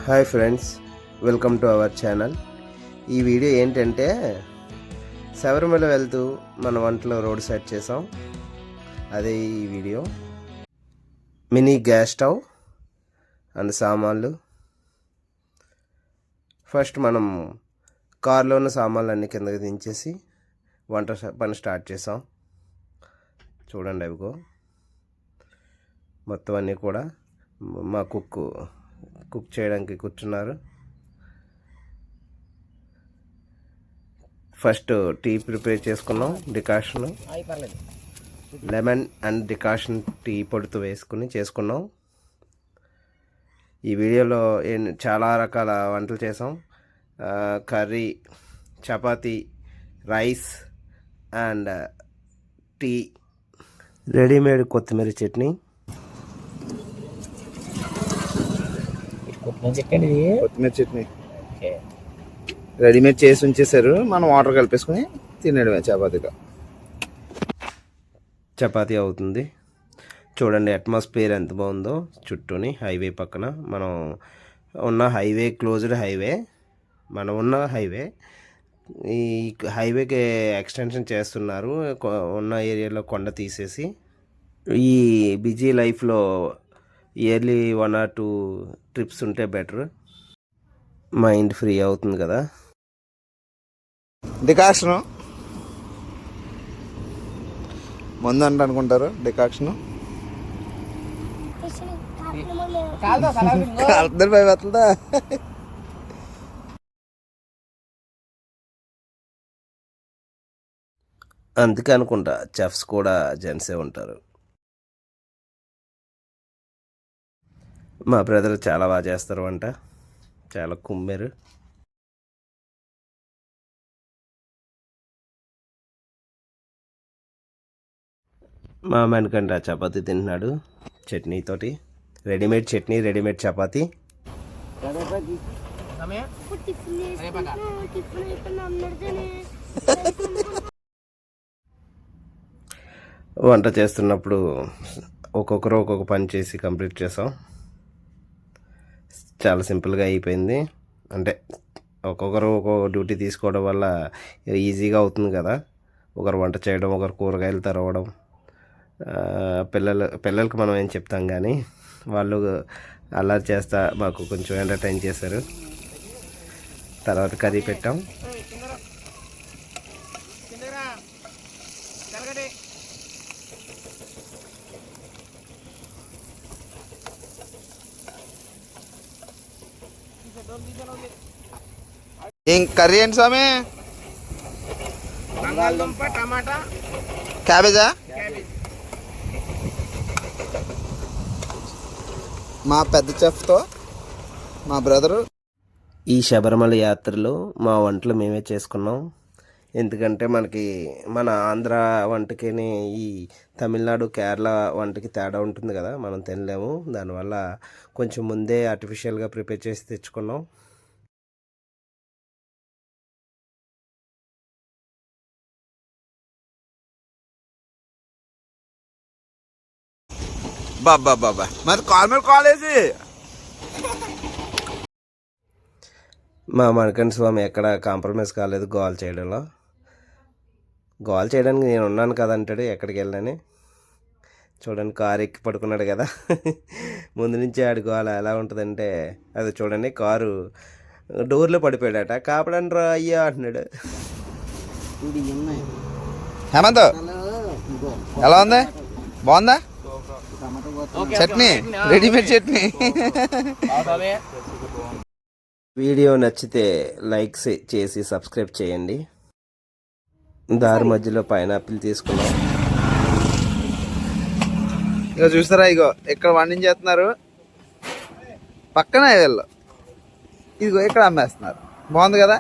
Hi friends, welcome to our channel. ఈ video ఏంటంటే శబరిమల వెళ్తూ మన వంటలో రోడ్ సెట్ చేసాం. అదే ఈ video. Mini gas stove and సామాన్లు. ఫస్ట్ మనం కార్లో ఉన్న సామాన్లు అన్నీ కిందకి దించేసి వంట పని స్టార్ట్ చేసాం. చూడండి, అవిగో మొత్తం అన్నీ కూడా మా కుక్ చేయడానికి కూర్చున్నారు. ఫస్ట్ టీ ప్రిపేర్ చేసుకున్నాం. Decoction lemon and decoction tea పొడితో వేసుకుని చేసుకున్నాం. ఈ వీడియోలో చాలా రకాల వంటలు చేసాం. Curry, chapati, rice and tea. Readymade కొత్తిమీర చట్నీ. కొత్తిమీర చట్నీ రెడీమేడ్ చేసి ఉంచేసారు. మనం వాటర్ కలిపేసుకుని తినడమే చపాతీగా. చపాతీ అవుతుంది. చూడండి అట్మాస్ఫియర్ ఎంత బాగుందో. చుట్టూని హైవే పక్కన మనం ఉన్న హైవే, క్లోజ్డ్ హైవే, మనం ఉన్న హైవే. ఈ హైవేకి ఎక్స్టెన్షన్ చేస్తున్నారు. ఉన్న ఏరియాలో కొండ తీసేసి. ఈ బిజీ లైఫ్లో ఇయర్లీ 1 or 2 ట్రిప్స్ ఉంటే బెటర్. మైండ్ ఫ్రీ అవుతుంది కదా. డికాషను మందు అంట అనుకుంటారు. డికాషను వెళ్తుందా? అందుకే అనుకుంటా చెఫ్స్ కూడా జెంట్సే ఉంటారు. మా బ్రదర్ చాలా బాగా చేస్తారు వంట. చాలా కుమ్మేరు. మా మనకంట చపాతీ తింటున్నాడు చట్నీతోటి. Readymade chutney, readymade chapati. వంట చేస్తున్నప్పుడు ఒక్కొక్కరు ఒక్కొక్క పని చేసి కంప్లీట్ చేసాం. చాలా సింపుల్గా అయిపోయింది. అంటే ఒక్కొక్కరు ఒక్కొక్క డ్యూటీ తీసుకోవడం వల్ల ఈజీగా అవుతుంది కదా. ఒకరు వంట చేయడం, ఒకరు కూరగాయలు తరవడం. పిల్లలకి మనం ఏం చెప్తాం కానీ వాళ్ళు అల్లరి చేస్తా మాకు కొంచెం ఎంటర్టైన్ చేశారు. తర్వాత కర్రీ పెట్టాం. ఏం కర్రీ ఏంటి స్వామి? బంగాళదుంప, టమాటా, క్యాబేజా? మా పెద్ద చెఫ్తో మా బ్రదరు. ఈ శబరిమల యాత్రలో మా వంటలు మేమే చేసుకున్నాం. ఎందుకంటే మనకి మన ఆంధ్ర వంటకి ఈ తమిళనాడు, కేరళ వంటకి తేడా ఉంటుంది కదా. మనం తినలేము. దానివల్ల కొంచెం ముందే ఆర్టిఫిషియల్గా ప్రిపేర్ చేసి తెచ్చుకున్నాం. బాబా మరి కాలేజీ మా మణికంఠ స్వామి ఎక్కడ కాంప్రమైజ్ కాలేదు గోల్ చేయడంలో. గోల్ చేయడానికి నేను ఉన్నాను కదా అంటాడు ఎక్కడికి వెళ్ళని. చూడండి, కారు ఎక్కి పడుకున్నాడు కదా. ముందు నుంచి ఆడి గోల ఎలా ఉంటుందంటే, అది చూడండి, కారు డోర్లో పడిపోయాడట. కాపడండి రా అయ్యా అంటున్నాడు. హేమంత్ ఎలా ఉంది? బాగుందా చట్నీ? రెడీమేడ్ చట్నీ. వీడియో నచ్చితే లైక్ చేసి సబ్స్క్రైబ్ చేయండి. దారి మధ్యలో పైనాపిల్ తీసుకున్నాం. ఇక చూస్తారా, ఇగో ఇక్కడ వండించేస్తున్నారు. పక్కన వీళ్ళు ఇదిగో ఇక్కడ అమ్మేస్తున్నారు. బాగుంది కదా.